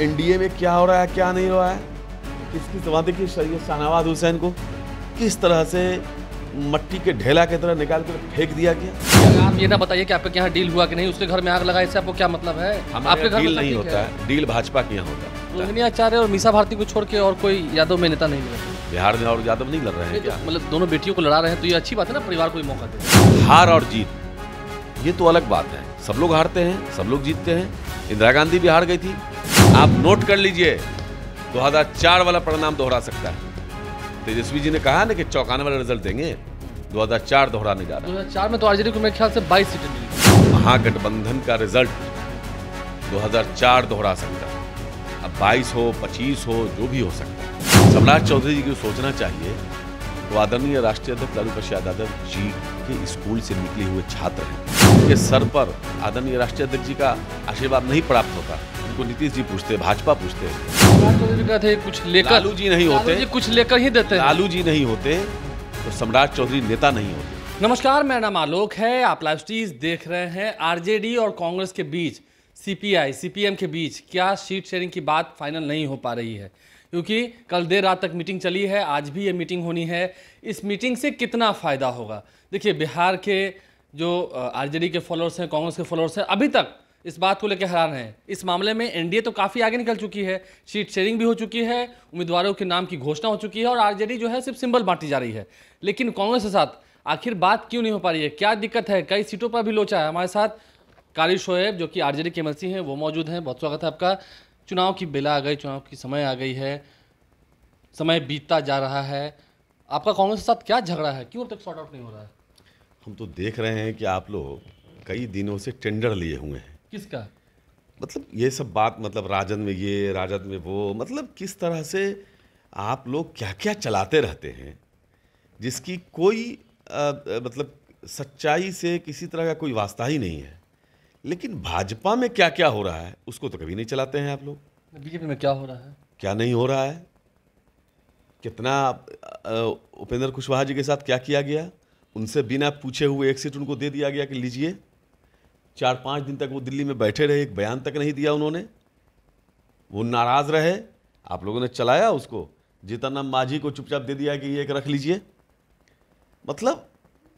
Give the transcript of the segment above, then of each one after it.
NDA में क्या हो रहा है क्या नहीं हो रहा है, किसकी जबान देखिए शाहनवाज हुसैन को किस तरह से मट्टी के ढेला की तरह निकाल कर फेंक दिया गया। आप ये ना बताइए कि आपके यहाँ डील हुआ कि नहीं, उसके घर में आग लगा, इससे आपको क्या मतलब है? हमारे घर डील नहीं होता है, डील भाजपा के यहाँ होता है। रोहिणी आचार्य और मीसा भारती को छोड़ के और कोई यादव में नेता नहीं लड़ बिहार में, और यादव नहीं लड़ रहे हैं क्या? मतलब दोनों बेटियों को लड़ा रहे हैं तो ये अच्छी बात है ना, परिवार को भी मौका दे। हार और जीत ये तो अलग बात है, सब लोग हारते हैं सब लोग जीतते हैं। इंदिरा गांधी भी हार गई थी। आप नोट कर लीजिए 2004 वाला परिणाम दोहरा सकता है। तेजस्वी जी ने कहा ना कि चौंकाने वाला रिजल्ट देंगे, 2004 दोहराने जा रहा है। 2004 में तो आरजेडी को मेरे ख्याल से 22 सीटें मिली। महागठबंधन का रिजल्ट 2004 दोहरा सकता है। अब 22 हो 25 हो जो भी हो सकता है। सम्राट चौधरी जी को सोचना चाहिए, तो आदरणीय राष्ट्रीय अध्यक्ष लालू प्रसाद यादव जी के स्कूल से निकले हुए छात्र हैं। उनके सर पर आदरणीय राष्ट्रीय अध्यक्ष जी का आशीर्वाद नहीं प्राप्त होता। उनको नीतीश जी पूछते, भाजपा पूछते। सम्राट चौधरी कहते कुछ लेकर, लालू जी नहीं होते, कुछ लेकर ही देते। लालू जी नहीं होते तो सम्राट चौधरी नेता नहीं होते। नमस्कार, मेरा नाम आलोक है। आप लाइव स्ट्रीज देख रहे हैं। आरजेडी और कांग्रेस के बीच, सीपीआई सीपीएम के बीच क्या सीट शेयरिंग की बात फाइनल नहीं हो पा रही है, क्योंकि कल देर रात तक मीटिंग चली है, आज भी ये मीटिंग होनी है। इस मीटिंग से कितना फ़ायदा होगा? देखिए, बिहार के जो आरजेडी के फॉलोअर्स हैं, कांग्रेस के फॉलोअर्स हैं, अभी तक इस बात को लेकर हैरान हैं। इस मामले में एनडीए तो काफ़ी आगे निकल चुकी है, सीट शेयरिंग भी हो चुकी है, उम्मीदवारों के नाम की घोषणा हो चुकी है और आरजेडी जो है सिर्फ सिंबल बांटी जा रही है। लेकिन कांग्रेस के साथ आखिर बात क्यों नहीं हो पा रही है? क्या दिक्कत है? कई सीटों पर भी लोचा है। हमारे साथ कारी शोएब जो कि आरजेडी के एमएलसी हैं, वो मौजूद हैं। बहुत स्वागत है आपका। चुनाव की बेला आ गई, चुनाव की समय आ गई है, समय बीतता जा रहा है। आपका कांग्रेस के साथ क्या झगड़ा है? क्यों अब तक सॉर्ट आउट नहीं हो रहा है? हम तो देख रहे हैं कि आप लोग कई दिनों से टेंडर लिए हुए हैं। किसका? मतलब ये सब बात, मतलब राजद में ये, राजद में वो, मतलब किस तरह से आप लोग क्या क्या चलाते रहते हैं, जिसकी कोई मतलब सच्चाई से किसी तरह का कोई वास्ता ही नहीं है। लेकिन भाजपा में क्या क्या हो रहा है उसको तो कभी नहीं चलाते हैं आप लोग। बीजेपी में क्या हो रहा है, क्या नहीं हो रहा है, कितना उपेंद्र कुशवाहा जी के साथ क्या किया गया, उनसे बिना पूछे हुए एक सीट उनको दे दिया गया कि लीजिए। 4-5 दिन तक वो दिल्ली में बैठे रहे, एक बयान तक नहीं दिया उन्होंने, वो नाराज रहे। आप लोगों ने चलाया उसको, जीतनराम मांझी को चुपचाप दे दिया कि ये एक रख लीजिए। मतलब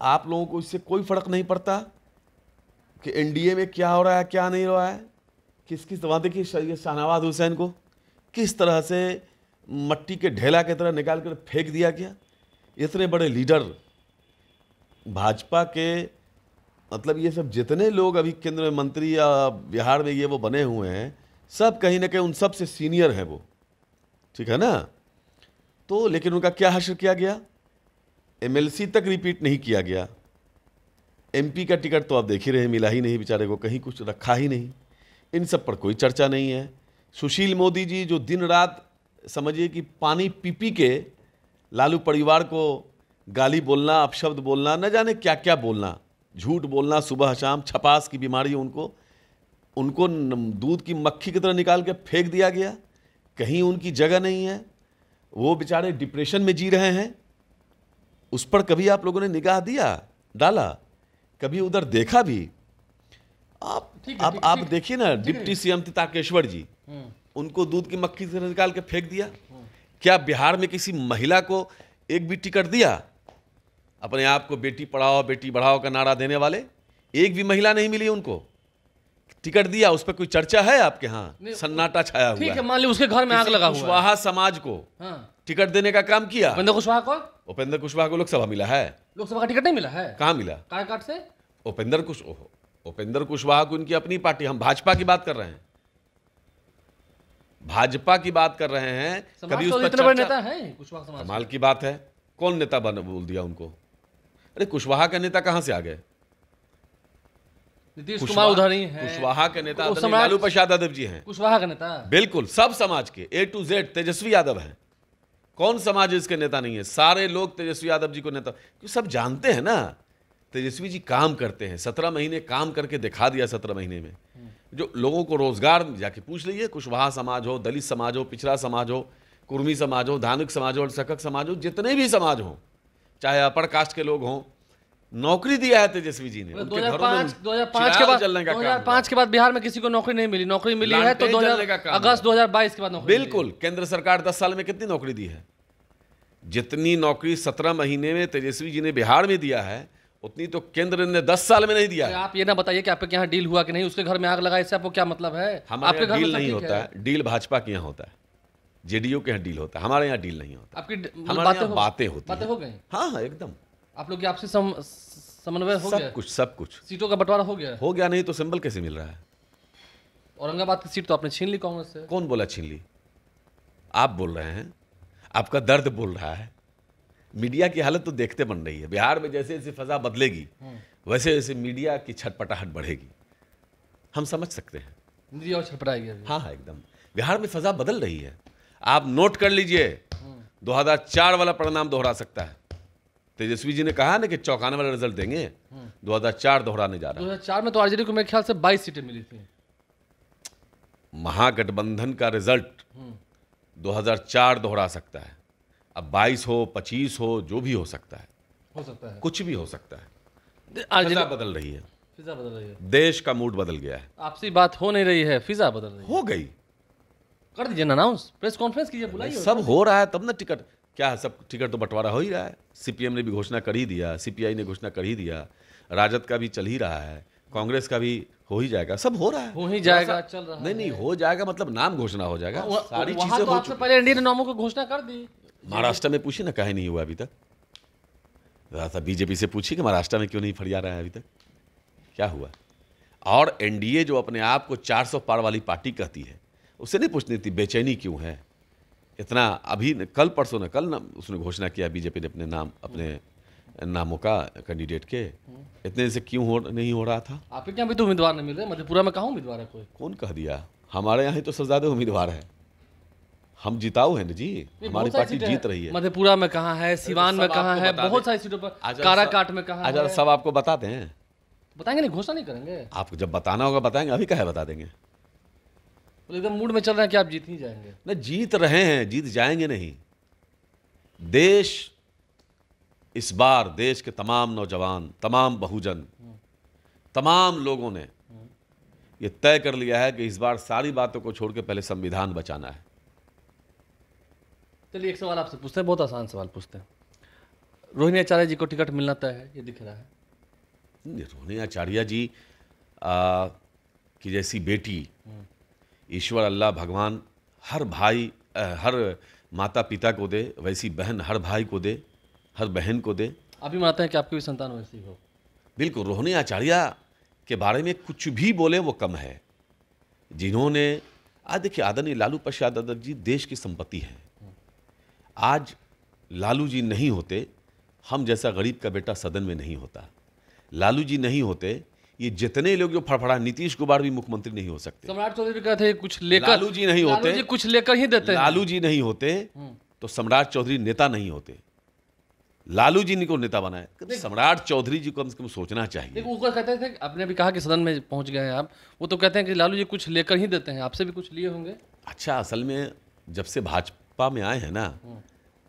आप लोगों को इससे कोई फर्क नहीं पड़ता कि एनडीए में क्या हो रहा है क्या नहीं हो रहा है, किसकी जबान देखिए शाहनवाज हुसैन को किस तरह से मट्टी के ढेला की तरह निकाल कर फेंक दिया गया। इतने बड़े लीडर भाजपा के, मतलब ये सब जितने लोग अभी केंद्र में मंत्री या बिहार में ये वो बने हुए हैं, सब कहीं ना कहीं उन सब से सीनियर हैं वो, ठीक है ना। तो लेकिन उनका क्या हश्र किया गया, एमएलसी तक रिपीट नहीं किया गया। एमपी का टिकट तो आप देख ही रहे, मिला ही नहीं बेचारे को, कहीं कुछ रखा ही नहीं। इन सब पर कोई चर्चा नहीं है। सुशील मोदी जी जो दिन रात समझिए कि पानी पी पी के लालू परिवार को गाली बोलना, अपशब्द बोलना, न जाने क्या क्या बोलना, झूठ बोलना सुबह शाम, छपास की बीमारी उनको दूध की मक्खी की तरह निकाल के फेंक दिया गया। कहीं उनकी जगह नहीं है, वो बेचारे डिप्रेशन में जी रहे हैं। उस पर कभी आप लोगों ने निगाह डाला, कभी उधर देखा भी? आप देखिए ना, डिप्टी सीएम तारकेश्वर जी, उनको दूध की मक्खी से निकाल के फेंक दिया। क्या बिहार में किसी महिला को एक भी टिकट दिया? अपने आप को बेटी पढ़ाओ बेटी बढ़ाओ का नारा देने वाले एक भी महिला नहीं मिली उनको, टिकट दिया? उस पर कोई चर्चा है आपके यहाँ? सन्नाटा छाया हुआ है। मान ली उसके घर में आग लगा हुआ है। कुशवाहा समाज को टिकट देने का काम किया। उपेंद्र कुशवाहा को? उपेंद्र कुशवाहा को लोकसभा मिला है, लोकसभा का टिकट नहीं मिला है। कहाँ मिला? काराकाट से। उपेंद्र कुशवाहा को उनकी अपनी पार्टी, हम भाजपा की बात कर रहे हैं, भाजपा की बात कर रहे हैं। कभी उस पर इतने बड़े नेता हैं कुशवाहा समाज? कमाल की बात है, कौन नेता बोल दिया उनको? अरे कुशवाहा का नेता कहां से आ गए? नीतीश कुमार उधर ही है। कुशवाहा के नेता लालू प्रसाद यादव जी हैं। कुशवाहा का नेता बिल्कुल सब समाज के A to Z Tejashwi Yadav हैं। कौन समाज इसके नेता नहीं है? सारे लोग तेजस्वी यादव जी को नेता, क्योंकि सब जानते हैं ना तेजस्वी जी काम करते हैं। 17 महीने काम करके दिखा दिया। 17 महीने में जो लोगों को रोजगार, जाके पूछ लीजिए, कुशवाहा समाज हो, दलित समाज हो, पिछड़ा समाज हो, कुर्मी समाज हो, धानुक समाज हो, सकक समाज हो, जितने भी समाज हो, चाहे अपर कास्ट के लोग हों, नौकरी दिया है तेजस्वी जी ने। उनके घरों में 2005 के चिराग बाद जलने का काम 2005 के बाद बिहार में किसी को नौकरी नहीं मिली, नौकरी मिली है तो लालटेन जलने का काम अगस्त 2022 के बाद नौकरी मिली है। बिल्कुल। केंद्र सरकार 10 साल में कितनी नौकरी दी है? जितनी नौकरी 17 महीने में तेजस्वी जी ने बिहार में दिया है, उतनी तो केंद्र ने 10 साल में नहीं दिया तो है। आप ये ना बताइए कि आपके यहाँ डील हुआ कि नहीं, उसके घर में आग लगाए, इससे आपको क्या मतलब है? हमारे आपके यहाँ घर में डील सब नहीं ठीक होता है। डील भाजपा के यहाँ होता है, जेडीयू के यहाँ डील होता है, हमारे यहाँ डील नहीं होता। आपकी हमारे यहाँ बातें होती बातें हैं। हो गई? हाँ हाँ, एकदम आप लोग की आपसी समन्वय हो गया? सब कुछ सीटों का बंटवारा हो गया? हो गया। नहीं तो सिंबल कैसे मिल रहा है? औरंगाबाद की सीट तो आपने छीन ली कांग्रेस से। कौन बोला छीन ली? आप बोल रहे हैं, आपका दर्द बोल रहा है। मीडिया की हालत तो देखते बन रही है। बिहार में जैसे जैसे फजा बदलेगी वैसे वैसे मीडिया की छटपटाहट बढ़ेगी, हम समझ सकते हैं। मीडिया और छटपटाएगी अभी। हाँ हाँ, एकदम बिहार में फजा बदल रही है। आप नोट कर लीजिए, 2004 वाला परिणाम दोहरा सकता है। तेजस्वी जी ने कहा ना कि चौंकाने वाला रिजल्ट देंगे, 2004 दोहराने जा रहा है। 2004 में तो आरजेडी को मेरे ख्याल से 22 सीटें मिली थी। महागठबंधन का रिजल्ट 2004 दोहरा सकता है। अब 22 हो, 25 हो, जो भी हो सकता है, कुछ भी हो सकता है। फिजा बदल रही है, फिजा बदल रही है, देश का मूड बदल गया है। आपसी बात हो नहीं रही है, फिजा बदल रही है। हो गई, कर दीजिए ना अनाउंस, प्रेस कॉन्फ्रेंस कीजिए, बुलाइए। सब हो रहा है तब ना। टिकट क्या है, सब टिकट तो बंटवारा हो ही रहा है। सीपीएम ने भी घोषणा कर ही दिया, सीपीआई ने घोषणा कर ही दिया, राजद का भी चल ही रहा है, कांग्रेस का भी हो ही जाएगा, सब हो रहा है। हो ही जाएगा, चल रहा है। नहीं नहीं, हो जाएगा मतलब नाम घोषणा हो जाएगा, सारी चीजें तो हो आपसे चुकी। पहले एनडीए ने नामों को घोषणा कर दी। महाराष्ट्र में पूछिए ना, काहे नहीं हुआ अभी तक? बीजेपी से पूछिए कि महाराष्ट्र में क्यों नहीं फरिया रहा है अभी तक, क्या हुआ? और एनडीए जो अपने आप को 400 पार वाली पार्टी कहती है, उससे नहीं पूछनी थी बेचैनी क्यों है इतना? अभी कल परसों न कल ना उसने घोषणा किया, बीजेपी ने अपने नामों का कैंडिडेट के, इतने से क्यों नहीं हो रहा था? आपके यहाँ भी तो उम्मीदवार नहीं मिल रहे। मधेपुरा में कहाँ उम्मीदवार है कोई? कौन कह दिया? हमारे यहाँ ही तो सबसे ज्यादा उम्मीदवार है, हम जिताऊ हैं ना जी, हमारी पार्टी जीत रही है। मधेपुरा में कहाँ है, सिवान में कहाँ है, बहुत सारी सीटों पर, काराकाट में कहाँ है? सब आपको बताते हैं। बताएंगे नहीं, घोषणा नहीं करेंगे? आपको जब बताना होगा बताएंगे, अभी क्या है बता देंगे। तो एकदम मूड में चल रहे हैं कि आप जीत ही जाएंगे। ना, जीत रहे हैं, जीत जाएंगे नहीं। देश इस बार, देश के तमाम नौजवान, तमाम बहुजन, तमाम लोगों ने यह तय कर लिया है कि इस बार सारी बातों को छोड़ के पहले संविधान बचाना है। चलिए एक सवाल आपसे पूछते हैं, बहुत आसान सवाल पूछते हैं। रोहिणी आचार्य जी को टिकट मिलना तय है, ये दिख रहा है? रोहिणी आचार्य जी की जैसी बेटी ईश्वर अल्लाह भगवान हर भाई, हर माता पिता को दे, वैसी बहन हर भाई को दे, हर बहन को दे। अभी मानते हैं कि आपकी भी संतान वैसी हो? बिल्कुल। रोहिणी आचार्य के बारे में कुछ भी बोले वो कम है। जिन्होंने आज देखिए, आदरणीय लालू प्रसाद यादव जी देश की संपत्ति है। आज लालू जी नहीं होते, हम जैसा गरीब का बेटा सदन में नहीं होता। लालू जी नहीं होते, ये जितने लोग जो फड़फड़ा, नीतीश कुमार भी मुख्यमंत्री नहीं हो सकते। सम्राट चौधरी भी कहते हैं कुछ लेकर, लालू जी नहीं होते, लालू जी कुछ लेकर ही देते हैं। लालू जी नहीं होते तो सम्राट चौधरी नेता नहीं होते। लालू जी ने को नेता बनाया, सम्राट चौधरी जी को कम से कम सोचना चाहिए। ऊपर कहते थे, आपने भी कहा कि सदन में पहुंच गए हैं आप, वो तो कहते हैं कि लालू जी कुछ लेकर ही देते हैं, आपसे भी कुछ लिए होंगे। अच्छा, असल में जब से भाजपा में आए हैं ना,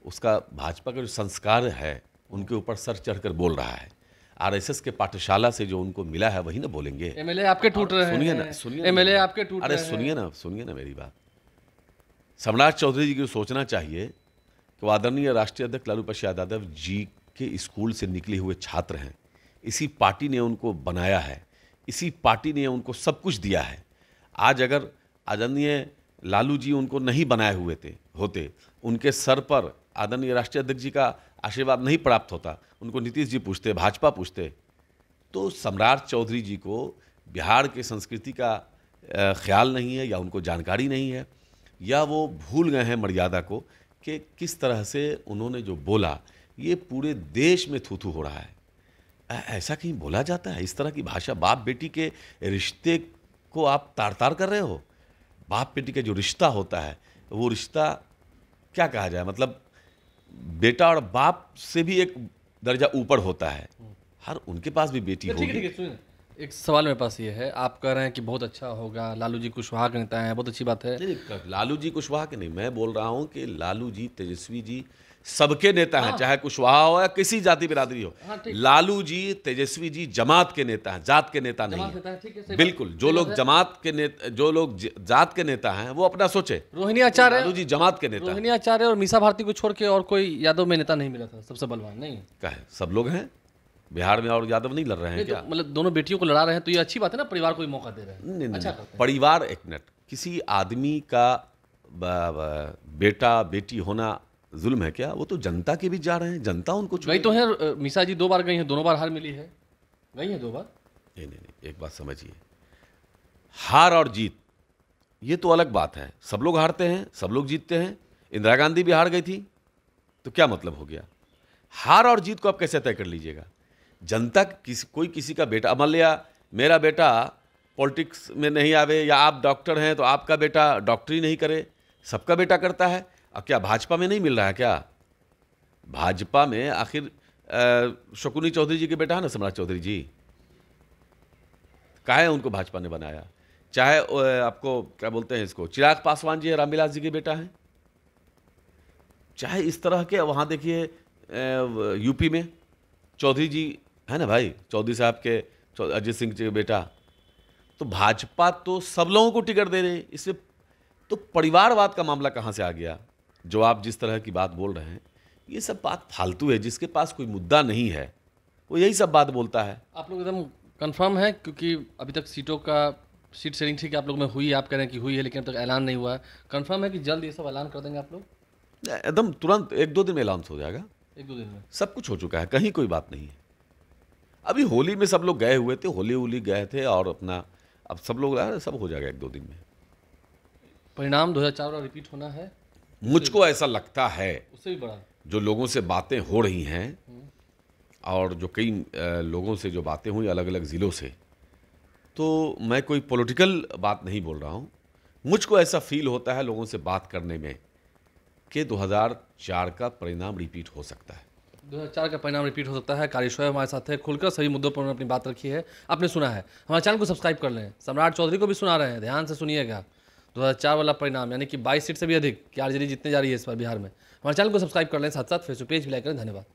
उसका भाजपा का जो संस्कार है उनके ऊपर सर चढ़कर बोल रहा है। आरएसएस के पाठशाला से जो उनको मिला है वही ना बोलेंगे। एमएलए आपके टूट रहे हैं, सुनिए एमएलए आपके टूट रहे हैं। अरे सुनिए ना मेरी बात। सम्राट चौधरी जी को सोचना चाहिए कि वो आदरणीय राष्ट्रीय अध्यक्ष लालू प्रसाद यादव जी के स्कूल से निकले हुए छात्र हैं। इसी पार्टी ने उनको बनाया है, इसी पार्टी ने उनको सब कुछ दिया है। आज अगर आदरणीय लालू जी उनको नहीं बनाए हुए होते, उनके सर पर आदरणीय राष्ट्रीय अध्यक्ष जी का आशीर्वाद नहीं प्राप्त होता, उनको नीतीश जी पूछते, भाजपा पूछते, तो सम्राट चौधरी जी को बिहार की संस्कृति का ख्याल नहीं है, या उनको जानकारी नहीं है, या वो भूल गए हैं मर्यादा को कि किस तरह से उन्होंने जो बोला ये पूरे देश में थू-थू हो रहा है। ऐसा कहीं बोला जाता है? इस तरह की भाषा, बाप बेटी के रिश्ते को आप तार-तार कर रहे हो। बाप बेटी का जो रिश्ता होता है, वो रिश्ता क्या कहा जाए, मतलब बेटा और बाप से भी एक दर्जा ऊपर होता है। हर उनके पास भी बेटी होगी। ठीक है, सुनिए, एक सवाल मेरे पास ये है, आप कह रहे हैं कि बहुत अच्छा होगा, लालू जी कुशवाहा के नेता हैं, बहुत अच्छी बात है। नहीं, लालू जी कुशवाहा के नहीं, मैं बोल रहा हूं कि लालू जी, तेजस्वी जी सबके नेता हैं, चाहे कुशवाहा हो या किसी जाति बिरादरी हो। हाँ, ठीक। लालू जी, तेजस्वी जी जमात के नेता हैं, जात के नेता नहीं जमात है। नेता है, ठीक है, सही बिल्कुल, जो लोग जमात के नेता, जो लोग जात के नेता हैं वो अपना सोचे। रोहिणी आचार्य, लालू जी जमात के नेता हैं। रोहिणी आचार्य और मीसा भारती को छोड़ के और कोई यादव में नेता नहीं मिला था सबसे बलवान, नहीं? क्या है, सब लोग हैं बिहार में, और यादव नहीं लड़ रहे हैं नहीं, क्या? तो मतलब दोनों बेटियों को लड़ा रहे हैं तो ये अच्छी बात है ना, परिवार को भी मौका दे रहे हैं। नहीं, अच्छा नहीं, करते हैं। परिवार, एक मिनट, किसी आदमी का बेटा बेटी होना जुल्म है क्या? वो तो जनता के बीच जा रहे हैं, जनता उनको गई चुनेगी। तो है, मीसा जी 2 बार गई हैं, दोनों बार हार मिली है, गई है 2 बार। नहीं नहीं नहीं, एक बात समझिए, हार और जीत ये तो अलग बात है। सब लोग हारते हैं, सब लोग जीतते हैं। इंदिरा गांधी भी हार गई थी, तो क्या मतलब हो गया? हार और जीत को आप कैसे तय कर लीजिएगा? जनता कोई किसी का बेटा, मान लिया मेरा बेटा पॉलिटिक्स में नहीं आवे, या आप डॉक्टर हैं तो आपका बेटा डॉक्टरी नहीं करे, सबका बेटा करता है। अब क्या भाजपा में नहीं मिल रहा है क्या? भाजपा में आखिर शकुनी चौधरी जी के बेटा है ना, सम्राट चौधरी जी, काहे उनको भाजपा ने बनाया। चाहे आपको क्या बोलते हैं इसको, चिराग पासवान जी रामविलास जी के बेटा हैं। चाहे इस तरह के, वहाँ देखिए यूपी में चौधरी जी है ना भाई, चौधरी साहब के, अजीत सिंह जी के बेटा। तो भाजपा तो सब लोगों को टिकट दे रही, इससे तो परिवारवाद का मामला कहाँ से आ गया? जो आप जिस तरह की बात बोल रहे हैं, ये सब बात फालतू है। जिसके पास कोई मुद्दा नहीं है वो यही सब बात बोलता है। आप लोग एकदम कंफर्म है, क्योंकि अभी तक सीट शेयरिंग ठीक है आप लोग में हुई है, आप कह रहे हैं कि हुई है, लेकिन अब तक ऐलान नहीं हुआ है। कंफर्म है कि जल्द ये सब ऐलान कर देंगे आप लोग? एकदम तुरंत 1-2 दिन में ऐलान हो जाएगा। 1-2 दिन में सब कुछ हो चुका है, कहीं कोई बात नहीं है। अभी होली में सब लोग गए हुए थे, होली गए थे, और अपना अब सब लोग सब हो जाएगा 1-2 दिन में। परिणाम 2004 वाला रिपीट होना है, मुझको ऐसा लगता है, उससे भी बड़ा। जो लोगों से बातें हो रही हैं, और जो कई लोगों से जो बातें हुई अलग अलग ज़िलों से, तो मैं कोई पॉलिटिकल बात नहीं बोल रहा हूँ। मुझको ऐसा फील होता है लोगों से बात करने में कि 2004 का परिणाम रिपीट हो सकता है। 2004 का परिणाम रिपीट हो सकता है। कार्यशोय हमारे साथ है, खुलकर सभी मुद्दों पर उन्होंने अपनी बात रखी है। आपने सुना है, हमारे चैनल को सब्सक्राइब कर लें। सम्राट चौधरी को भी सुना रहे हैं, ध्यान से सुनिएगा। 2004 वाला परिणाम यानी कि 22 सीट से भी अधिक कि आरजेडी जीतने जा रही है इस बार बिहार में। हमारे चैनल को सब्सक्राइब कर लें, साथ साथ फेसबुक पेज भी लाइक करें। धन्यवाद।